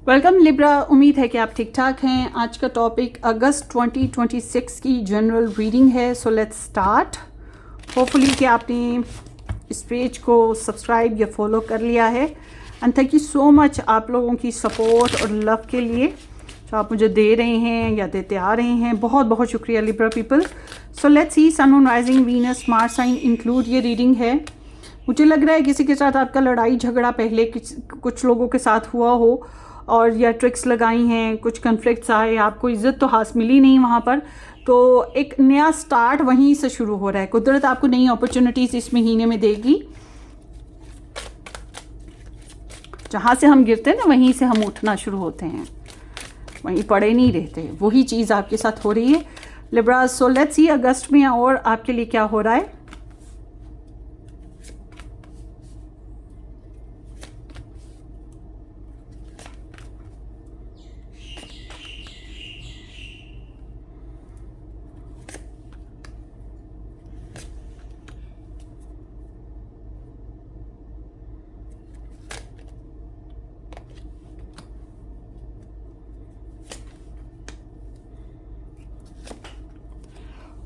Welcome Libra. उम्मीद है कि आप ठीक ठाक हैं। आज का टॉपिक अगस्त 2026 की जनरल रीडिंग है। So let's start. होपफुली कि आपने इस पेज को सब्सक्राइब या फॉलो कर लिया है। And thank you so much आप लोगों की सपोर्ट और लव के लिए जो आप मुझे दे रहे हैं या देते आ रहे हैं। बहुत बहुत शुक्रिया Libra people. So let's see sun moon rising Venus Mars sign include ये रीडिंग है। मुझे लग रहा है किसी के साथ आपका लड़ाई झगड़ा पहले कुछ लोगों के साथ हुआ हो और या ट्रिक्स लगाई हैं, कुछ कन्फ्लिक्ट्स आए, आपको इज़्ज़त तो हाथ मिली नहीं वहाँ पर, तो एक नया स्टार्ट वहीं से शुरू हो रहा है। कुदरत आपको नई अपॉर्चुनिटीज़ इस महीने में देगी। जहाँ से हम गिरते हैं ना वहीं से हम उठना शुरू होते हैं, वहीं पड़े नहीं रहते। वही चीज़ आपके साथ हो रही है लिब्रा। सो लेट्स सी अगस्त में और आपके लिए क्या हो रहा है।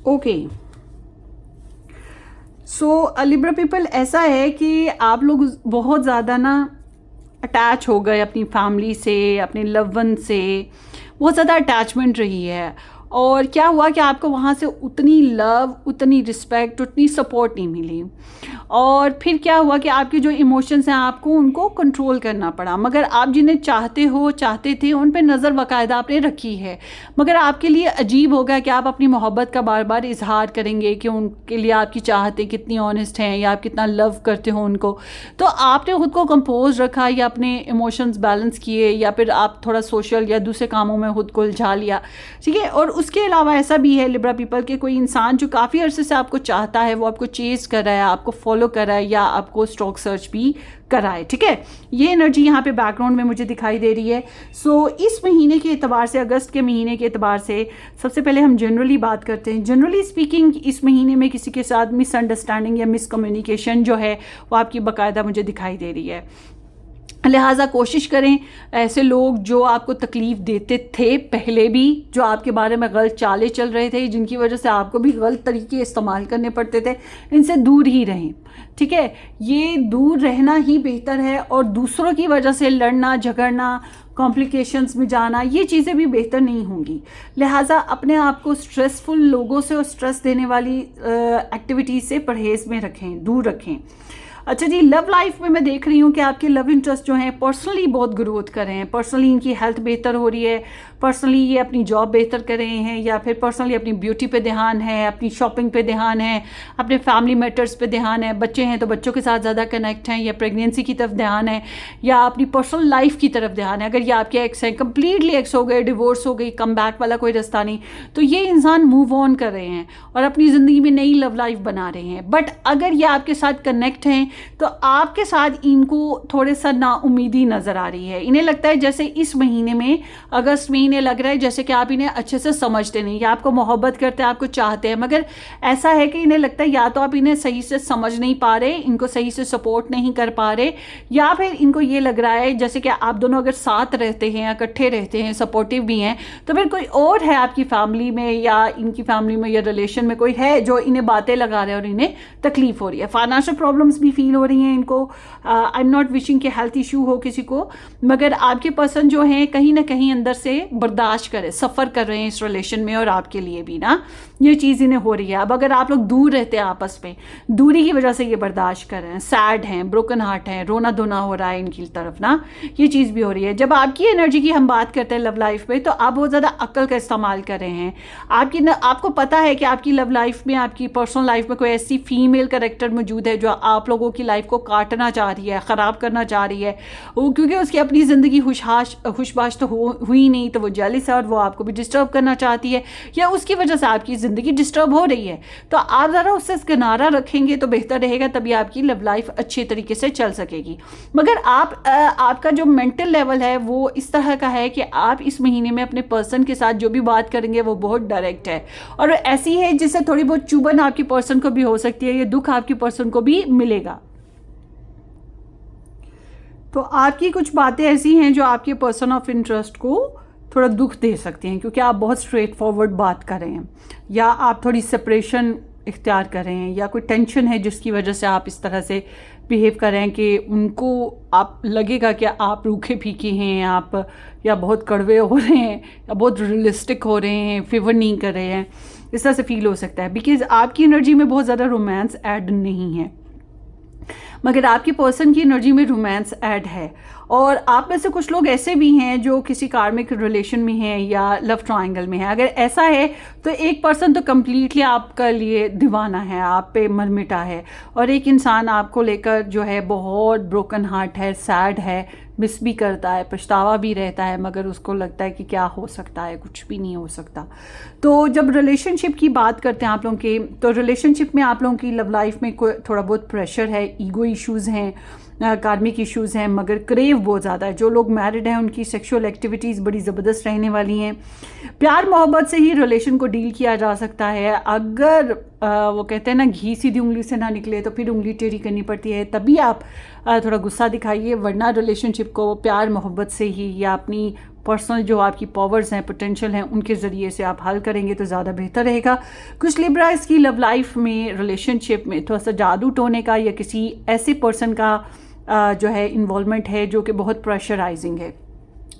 ओके सो लिब्रा पीपल, ऐसा है कि आप लोग बहुत ज़्यादा ना अटैच हो गए अपनी फैमिली से, अपने लव वन से। बहुत ज़्यादा अटैचमेंट रही है और क्या हुआ कि आपको वहाँ से उतनी लव, उतनी रिस्पेक्ट, उतनी सपोर्ट नहीं मिली। और फिर क्या हुआ कि आपके जो इमोशंस हैं आपको उनको कंट्रोल करना पड़ा। मगर आप जिन्हें चाहते थे उन पे नज़र बाकायदा आपने रखी है। मगर आपके लिए अजीब होगा कि आप अपनी मोहब्बत का बार बार इजहार करेंगे कि उनके लिए आपकी चाहतें कितनी ऑनेस्ट हैं या आप कितना लव करते हो उनको। तो आपने खुद को कंपोज रखा या अपने इमोशंस बैलेंस किए या फिर आप थोड़ा सोशल या दूसरे कामों में खुद को उलझा लिया, ठीक है। और उसके अलावा ऐसा भी है लिब्रा पीपल के कोई इंसान जो काफ़ी अरसे से आपको चाहता है, वो आपको चेज कर रहा है, आपको फॉलो कर रहा है या आपको स्टॉक सर्च भी कर रहा है, ठीक है। ये एनर्जी यहाँ पे बैकग्राउंड में मुझे दिखाई दे रही है। सो इस महीने के एतबार से, अगस्त के महीने के एतबार से, सबसे पहले हम जनरली बात करते हैं। जनरली स्पीकिंग इस महीने में किसी के साथ मिसअंडरस्टैंडिंग या मिसकम्युनिकेशन जो है वो आपकी बाकायदा मुझे दिखाई दे रही है। लिहाजा कोशिश करें ऐसे लोग जो आपको तकलीफ़ देते थे पहले भी, जो आपके बारे में गलत चालें चल रहे थे, जिनकी वजह से आपको भी गलत तरीके इस्तेमाल करने पड़ते थे, इनसे दूर ही रहें, ठीक है। ये दूर रहना ही बेहतर है। और दूसरों की वजह से लड़ना झगड़ना, कॉम्प्लिकेशंस में जाना, ये चीज़ें भी बेहतर नहीं होंगी। लिहाजा अपने आप को स्ट्रेसफुल लोगों से और स्ट्रेस देने वाली एक्टिविटीज़ से परहेज़ में रखें, दूर रखें। अच्छा जी, लव लाइफ में मैं देख रही हूँ कि आपके लव इंटरेस्ट जो हैं पर्सनली बहुत ग्रोथ कर रहे हैं। पर्सनली इनकी हेल्थ बेहतर हो रही है, पर्सनली ये अपनी जॉब बेहतर कर रहे हैं, या फिर पर्सनली अपनी ब्यूटी पे ध्यान है, अपनी शॉपिंग पे ध्यान है, अपने फैमिली मैटर्स पे ध्यान है। बच्चे हैं तो बच्चों के साथ ज़्यादा कनेक्ट हैं, या प्रेगनेंसी की तरफ ध्यान है, या अपनी पर्सनल लाइफ की तरफ ध्यान है। अगर ये आपके एक्स हैं, कम्प्लीटली एक्स हो गए, डिवोर्स हो गई, कम बैक वाला कोई रास्ता नहीं, तो ये इंसान मूव ऑन कर रहे हैं और अपनी ज़िंदगी में नई लव लाइफ बना रहे हैं। बट अगर ये आपके साथ कनेक्ट हैं तो आपके साथ इनको थोड़े सा नाउम्मीदी नज़र आ रही है। इन्हें लगता है जैसे इस महीने में, अगस्त में, इन्हें लग रहा है जैसे कि आप इन्हें अच्छे से समझते नहीं, या आपको मोहब्बत करते हैं, आपको चाहते हैं, मगर ऐसा है कि इन्हें लगता है या तो आप इन्हें सही से समझ नहीं पा रहे, इनको सही से सपोर्ट नहीं कर पा रहे, या फिर इनको ये लग रहा है जैसे कि आप दोनों अगर साथ रहते हैं, इकट्ठे रहते हैं, सपोर्टिव भी हैं, तो फिर कोई और है आपकी फैमिली में या इनकी फैमिली में या रिलेशन में कोई है जो इन्हें बातें लगा रहे हैं और इन्हें तकलीफ हो रही है। फाइनेंशियल प्रॉब्लम्स भी फील हो रही हैं इनको। आई एम नॉट विशिंग कि हेल्थ इशू हो किसी को, मगर आपके पर्सन जो हैं कहीं ना कहीं अंदर से बर्दाश्त करे, सफ़र कर रहे हैं इस रिलेशन में, और आपके लिए भी ना ये चीज़ इन्हें हो रही है। अब अगर आप लोग दूर रहते हैं आपस में, दूरी की वजह से ये बर्दाश्त कर रहे हैं, सैड हैं, ब्रोकन हार्ट हैं, रोना धोना हो रहा है इनकी तरफ ना, ये चीज़ भी हो रही है। जब आपकी एनर्जी की हम बात करते हैं लव लाइफ में, तो आप बहुत ज़्यादा अक्ल का इस्तेमाल कर रहे हैं। आपको पता है कि आपकी लव लाइफ में, आपकी पर्सनल लाइफ में कोई ऐसी फीमेल कैरेक्टर मौजूद है जो आप लोगों की लाइफ को काटना चाह रही है, ख़राब करना चाह रही है, वो क्योंकि उसकी अपनी ज़िंदगी खुशबाश तो हुई नहीं, तो वो जेलिस है और वो आपको भी डिस्टर्ब करना चाहती है, या उसकी वजह से आपकी ज़िंदगी डिस्टर्ब हो रही है। तो आप ज़रा उससे किनारा रखेंगे तो बेहतर रहेगा, तभी आपकी लव लाइफ अच्छे तरीके से चल सकेगी। मगर आपका जो मेंटल लेवल है वो इस तरह का है कि आप इस महीने में अपने पर्सन के साथ जो भी बात करेंगे वो बहुत डायरेक्ट है, और ऐसी है जिससे थोड़ी बहुत चुभन आपकी पर्सन को भी हो सकती है, ये दुख आपकी पर्सन को भी मिलेगा। तो आपकी कुछ बातें ऐसी हैं जो आपके पर्सन ऑफ इंटरेस्ट को थोड़ा दुख दे सकती हैं, क्योंकि आप बहुत स्ट्रेट फॉरवर्ड बात कर रहे हैं, या आप थोड़ी सेपरेशन इख्तियार कर रहे हैं, या कोई टेंशन है जिसकी वजह से आप इस तरह से बिहेव कर रहे हैं कि उनको आप लगेगा कि आप रूखे फीके हैं, आप या बहुत कड़वे हो रहे हैं, या बहुत रियलिस्टिक हो रहे हैं, फेवर नहीं कर रहे हैं, इस तरह से फील हो सकता है। बिकॉज आपकी एनर्जी में बहुत ज़्यादा रोमांस ऐड नहीं है, मगर आपके पर्सन की एनर्जी में रोमांस ऐड है। और आप में से कुछ लोग ऐसे भी हैं जो किसी कार्मिक रिलेशन में हैं या लव ट्रायंगल में है। अगर ऐसा है तो एक पर्सन तो कम्प्लीटली आपका लिए दीवाना है, आप पे मरमिटा है, और एक इंसान आपको लेकर जो है बहुत ब्रोकन हार्ट है, सैड है, मिस भी करता है, पछतावा भी रहता है, मगर उसको लगता है कि क्या हो सकता है, कुछ भी नहीं हो सकता। तो जब रिलेशनशिप की बात करते हैं आप लोगों के, तो रिलेशनशिप में आप लोगों की लव लाइफ में कोई थोड़ा बहुत प्रेशर है, ईगो इश्यूज़ हैं, कार्मिक इश्यूज़ हैं, मगर क्रेव बहुत ज़्यादा है। जो लोग मैरिड हैं उनकी सेक्सुअल एक्टिविटीज़ बड़ी ज़बरदस्त रहने वाली हैं। प्यार मोहब्बत से ही रिलेशन को डील किया जा सकता है। अगर वो कहते हैं ना, घी सीधी उंगली से ना निकले तो फिर उंगली टेढ़ी करनी पड़ती है, तभी आप थोड़ा गुस्सा दिखाइए, वरना रिलेशनशिप को प्यार मोहब्बत से ही या अपनी पर्सनल जो आपकी पावर्स हैं, पोटेंशियल हैं, उनके ज़रिए से आप हल करेंगे तो ज़्यादा बेहतर रहेगा। कुछ लिब्रास की लव लाइफ में, रिलेशनशिप में थोड़ा सा जादू टोने का या किसी ऐसे पर्सन का जो है इन्वॉल्वमेंट है जो कि बहुत प्रेशराइजिंग है।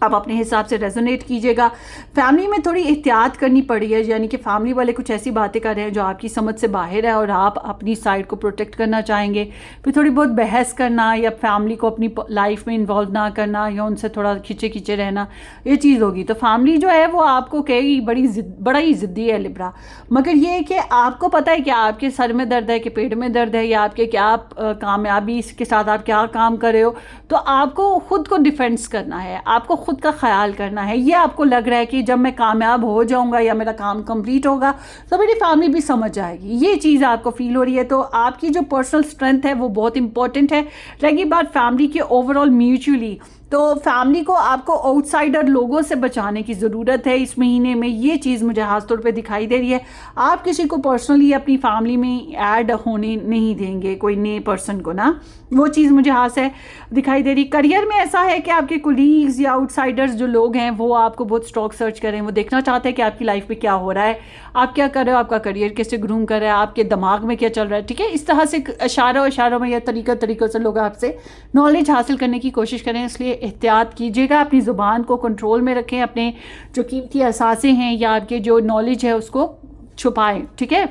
आप अपने हिसाब से रेजोनेट कीजिएगा। फैमिली में थोड़ी एहतियात करनी पड़ी है, यानी कि फैमिली वाले कुछ ऐसी बातें कर रहे हैं जो आपकी समझ से बाहर है और आप अपनी साइड को प्रोटेक्ट करना चाहेंगे, फिर थोड़ी बहुत बहस करना या फैमिली को अपनी लाइफ में इन्वॉल्व ना करना या उनसे थोड़ा खींचे खींचे रहना, ये चीज़ होगी। तो फैमिली जो है वो आपको कहेगी बड़ा ही ज़िद्दी है लिब्रा, मगर ये है कि आपको पता है कि आपके सर में दर्द है कि पेट में दर्द है, या आपके क्या कामयाबी के साथ आप क्या काम कर रहे हो, तो आपको खुद को डिफेंस करना है, आपको खुद का ख्याल करना है। ये आपको लग रहा है कि जब मैं कामयाब हो जाऊंगा या मेरा काम कंप्लीट होगा तो मेरी फैमिली भी समझ जाएगी, ये चीज़ आपको फील हो रही है। तो आपकी जो पर्सनल स्ट्रेंथ है वो बहुत इंपॉर्टेंट है। रही बात फैमिली की ओवरऑल म्यूचुअली, तो फैमिली को आपको आउटसाइडर लोगों से बचाने की ज़रूरत है इस महीने में, ये चीज़ मुझे खास तौर पे दिखाई दे रही है। आप किसी को पर्सनली अपनी फैमिली में ऐड होने नहीं देंगे, कोई नए पर्सन को ना, वो चीज़ मुझे हाथ से दिखाई दे रही। करियर में ऐसा है कि आपके कोलीग्स या आउटसाइडर्स जो लोग हैं वो आपको बहुत स्टॉक सर्च करें, वो देखना चाहते हैं कि आपकी लाइफ में क्या हो रहा है, आप क्या कर रहे हो, आपका करियर कैसे ग्रूम कर रहा है, आपके दिमाग में क्या चल रहा है, ठीक है। इस तरह से इशारों में या तरीक़ों से लोग आपसे नॉलेज हासिल करने की कोशिश करें, इसलिए एहतियात कीजिएगा। अपनी ज़ुबान को कंट्रोल में रखें, अपने जो कीमती असासे हैं या आपके जो नॉलेज है उसको छुपाएं, ठीक है।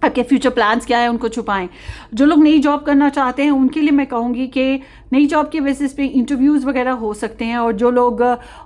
आपके फ्यूचर प्लान्स क्या है उनको छुपाएं। जो लोग नई जॉब करना चाहते हैं उनके लिए मैं कहूँगी कि नई जॉब के बेसिस पे इंटरव्यूज़ वगैरह हो सकते हैं, और जो लोग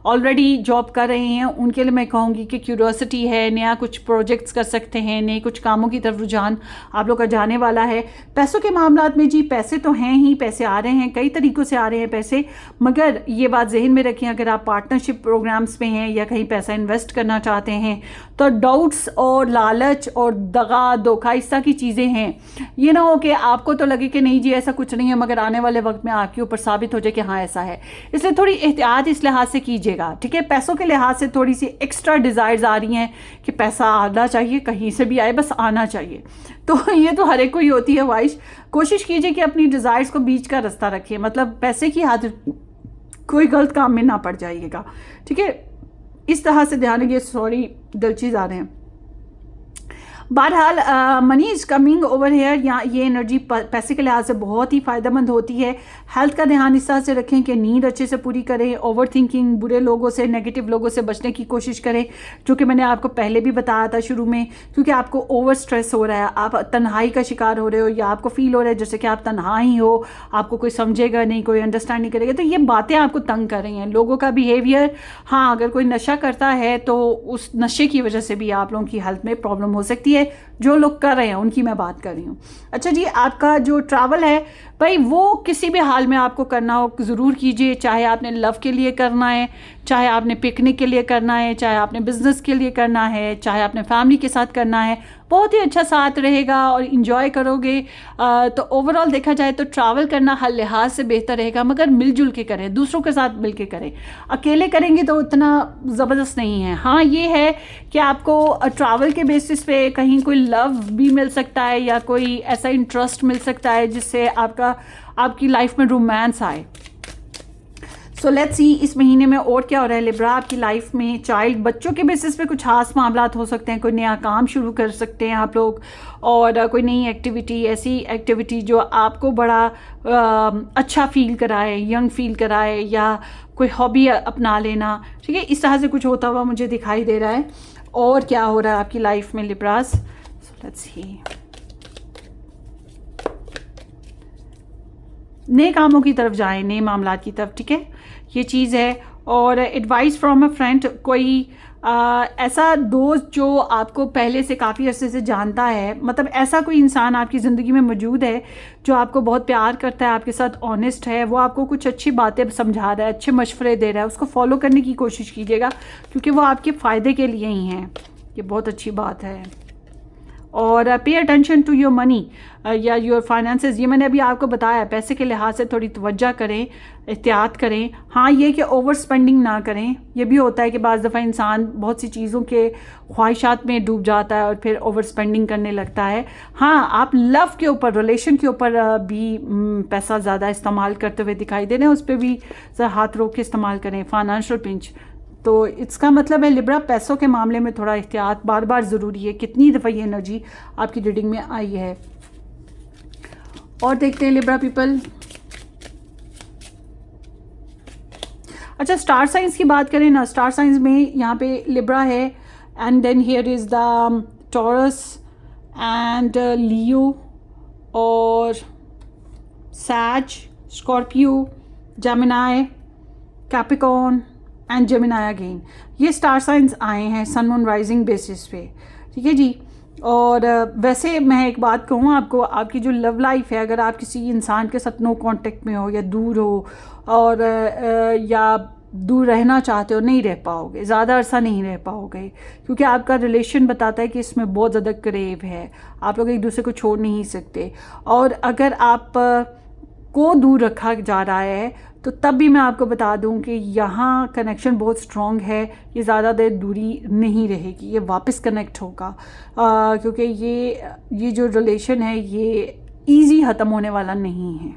ऑलरेडी जॉब कर रहे हैं उनके लिए मैं कहूँगी कि क्यूरियोसिटी है, नया कुछ प्रोजेक्ट्स कर सकते हैं, नए कुछ कामों की तरफ रुझान आप लोग का जाने वाला है। पैसों के मामलात में जी पैसे तो हैं ही, पैसे आ रहे हैं, कई तरीक़ों से आ रहे हैं पैसे, मगर ये बात जहन में रखें, अगर आप पार्टनरशिप प्रोग्राम्स में हैं या कहीं पैसा इन्वेस्ट करना चाहते हैं तो डाउट्स और लालच और दगा धोखा इस तरह की चीज़ें हैं। ये ना हो कि आपको तो लगे कि नहीं जी ऐसा कुछ नहीं है, मगर आने वाले वक्त में आपके ऊपर साबित हो जाए कि हाँ ऐसा है। इसलिए थोड़ी एहतियात इस लिहाज से कीजिएगा, ठीक है। पैसों के लिहाज से थोड़ी सी एक्स्ट्रा डिज़ायर्स आ रही हैं कि पैसा आना चाहिए, कहीं से भी आए बस आना चाहिए, तो ये तो हर एक को ही होती है ख्वाहिश। कोशिश कीजिए कि अपनी डिज़ायर्स को बीच का रास्ता रखिए, मतलब पैसे की हाथ कोई गलत काम में ना पड़ जाइएगा, ठीक है। इस तरह से ध्यान रखिए। सॉरी दिल चीज़ आ रहे हैं। बहरहाल money is coming over here, या ये एनर्जी पैसे के लिहाज से बहुत ही फ़ायदेमंद होती है। हेल्थ का ध्यान इस तरह से रखें कि नींद अच्छे से पूरी करें, ओवर थिंकिंग, बुरे लोगों से, नेगेटिव लोगों से बचने की कोशिश करें, जो कि मैंने आपको पहले भी बताया था शुरू में, क्योंकि आपको ओवर स्ट्रेस हो रहा है, आप तन्हाई का शिकार हो रहे हो, या आपको फील हो रहा है जैसे कि आप तन्हा ही हो, आपको कोई समझेगा नहीं, कोई अंडरस्टैंड नहीं करेगा, तो ये बातें आपको तंग कर रही हैं। लोगों का बिहेवियर, हाँ अगर कोई नशा करता है तो उस नशे की वजह से भी आप लोगों की हेल्थ में प्रॉब्लम हो सकती है, जो लोग कर रहे हैं उनकी मैं बात कर रही हूँ। अच्छा जी, आपका जो ट्रैवल है भाई वो किसी भी हाल में आपको करना हो ज़रूर कीजिए, चाहे आपने लव के लिए करना है, चाहे आपने पिकनिक के लिए करना है, चाहे आपने बिज़नेस के लिए करना है, चाहे आपने फैमिली के साथ करना है, बहुत ही अच्छा साथ रहेगा और इन्जॉय करोगे। तो ओवरऑल देखा जाए तो ट्रैवल करना हर लिहाज से बेहतर रहेगा, मगर मिलजुल के करें, दूसरों के साथ मिल के करें। अकेले करेंगे तो उतना ज़बरदस्त नहीं है। हाँ ये है कि आपको ट्रैवल के बेसिस पे कहीं कोई लव भी मिल सकता है या कोई ऐसा इंटरेस्ट मिल सकता है जिससे आपकी लाइफ में रोमांस आए, सो लेट्स सी इस महीने में और क्या हो रहा है लिब्रा आपकी लाइफ में। चाइल्ड बच्चों के बेसिस पे कुछ खास मामलात हो सकते हैं, कोई नया काम शुरू कर सकते हैं आप लोग, और कोई नई एक्टिविटी, ऐसी एक्टिविटी जो आपको बड़ा अच्छा फील कराए, यंग फील कराए, या कोई हॉबी अपना लेना, ठीक है, इस तरह से कुछ होता हुआ मुझे दिखाई दे रहा है। और क्या हो रहा है आपकी लाइफ में लिब्रास, सो लेट्स सी। नए कामों की तरफ जाएं, नए मामलात की तरफ, ठीक है, ये चीज़ है। और एडवाइस फ्रॉम अ फ्रेंड, कोई ऐसा दोस्त जो आपको पहले से काफ़ी अरसे से जानता है, मतलब ऐसा कोई इंसान आपकी ज़िंदगी में मौजूद है जो आपको बहुत प्यार करता है, आपके साथ ऑनेस्ट है, वो आपको कुछ अच्छी बातें समझा रहा है, अच्छे मशवरे दे रहा है, उसको फॉलो करने की कोशिश कीजिएगा क्योंकि वो आपके फ़ायदे के लिए ही हैं। ये बहुत अच्छी बात है। और pay attention to your money या योर फाइनेंसेस, ये मैंने अभी आपको बताया, पैसे के लिहाज से थोड़ी तवज्जो करें, एहतियात करें। हाँ, ये कि ओवर स्पेंडिंग ना करें। ये भी होता है कि बाज़ दफ़ा इंसान बहुत सी चीज़ों के ख्वाहिशात में डूब जाता है और फिर ओवर स्पेंडिंग करने लगता है। हाँ, आप लव के ऊपर, रिलेशन के ऊपर भी पैसा ज़्यादा इस्तेमाल करते हुए दिखाई दे रहे हैं, उस पर भी हाथ रोक के इस्तेमाल करें। फाइनेंशियल पिंच, तो इसका मतलब है लिब्रा पैसों के मामले में थोड़ा एहतियात बार बार ज़रूरी है। कितनी दफ़ा ये एनर्जी आपकी रीडिंग में आई है। और देखते हैं लिब्रा पीपल। अच्छा, स्टार साइंस की बात करें ना, स्टार साइंस में यहाँ पे लिब्रा है, and then here is the Taurus and Leo और सैज, Scorpio, Gemini, Capricorn and Gemini again. ये स्टार साइंस आए हैं सन मून राइजिंग बेसिस पे, ठीक है जी। और वैसे मैं एक बात कहूँ आपको, आपकी जो लव लाइफ है, अगर आप किसी इंसान के साथ नो कांटेक्ट में हो या दूर हो, और या दूर रहना चाहते हो, नहीं रह पाओगे, ज़्यादा अरसा नहीं रह पाओगे, क्योंकि आपका रिलेशन बताता है कि इसमें बहुत ज़्यादा करीब है, आप लोग एक दूसरे को छोड़ नहीं सकते। और अगर आप को दूर रखा जा रहा है तो तब भी मैं आपको बता दूं कि यहाँ कनेक्शन बहुत स्ट्रॉन्ग है, ये ज़्यादा देर दूरी नहीं रहेगी, ये वापस कनेक्ट होगा, क्योंकि ये जो रिलेशन है ये इजी ख़त्म होने वाला नहीं है,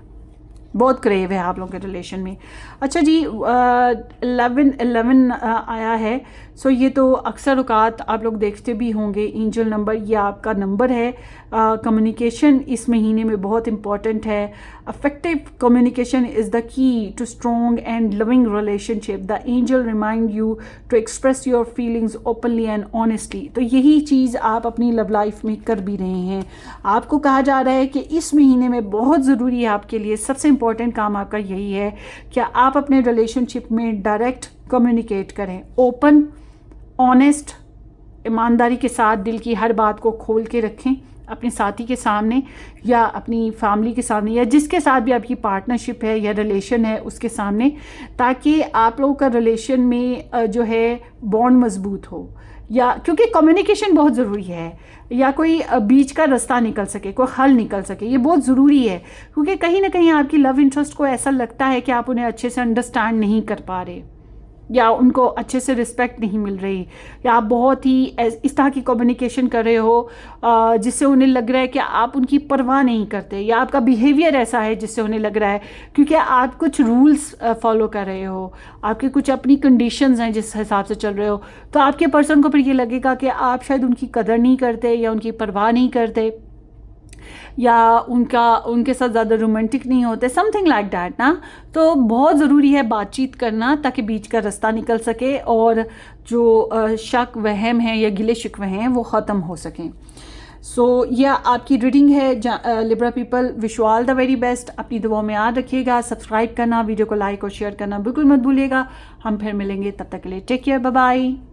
बहुत करीब है आप लोगों के रिलेशन में। अच्छा जी, 11 आया है। सो ये तो अक्सर औकात आप लोग देखते भी होंगे, एंजल नंबर, ये आपका नंबर है। कम्युनिकेशन इस महीने में बहुत इम्पॉर्टेंट है। Affective communication is the key to strong and loving relationship. The angel remind you to express your feelings openly and honestly. तो यही चीज़ आप अपनी लव लाइफ में कर भी रहे हैं। आपको कहा जा रहा है कि इस महीने में बहुत ज़रूरी है आपके लिए, सबसे इम्पॉर्टेंट काम आपका यही है कि आप अपने रिलेशनशिप में डायरेक्ट कम्युनिकेट करें, ओपन, ऑनेस्ट, ईमानदारी के साथ दिल की हर बात को खोल के रखें अपने साथी के सामने या अपनी फैमिली के सामने या जिसके साथ भी आपकी पार्टनरशिप है या रिलेशन है उसके सामने, ताकि आप लोगों का रिलेशन में जो है बॉन्ड मजबूत हो, या क्योंकि कम्युनिकेशन बहुत ज़रूरी है, या कोई बीच का रास्ता निकल सके, कोई हल निकल सके, ये बहुत ज़रूरी है। क्योंकि कहीं ना कहीं आपकी लव इंटरेस्ट को ऐसा लगता है कि आप उन्हें अच्छे से अंडरस्टैंड नहीं कर पा रहे, या उनको अच्छे से रिस्पेक्ट नहीं मिल रही, या आप बहुत ही इस तरह की कम्युनिकेशन कर रहे हो जिससे उन्हें लग रहा है कि आप उनकी परवाह नहीं करते, या आपका बिहेवियर ऐसा है जिससे उन्हें लग रहा है क्योंकि आप कुछ रूल्स फॉलो कर रहे हो, आपके कुछ अपनी कंडीशंस हैं जिस हिसाब से चल रहे हो, तो आपके पर्सन को फिर ये लगेगा कि आप शायद उनकी कदर नहीं करते या उनकी परवाह नहीं करते, या उनके साथ ज़्यादा रोमांटिक नहीं होते, समथिंग लाइक दैट ना। तो बहुत ज़रूरी है बातचीत करना ताकि बीच का रास्ता निकल सके और जो शक वहम है या गिले शिकवे हैं वो ख़त्म हो सकें। सो यह आपकी रीडिंग है Libra people. Wish you all the very best. अपनी दुआओं में याद रखिएगा, सब्सक्राइब करना, वीडियो को लाइक और शेयर करना बिल्कुल मत भूलिएगा। हम फिर मिलेंगे, तब तक के लिए टेक केयर, बाय बाय।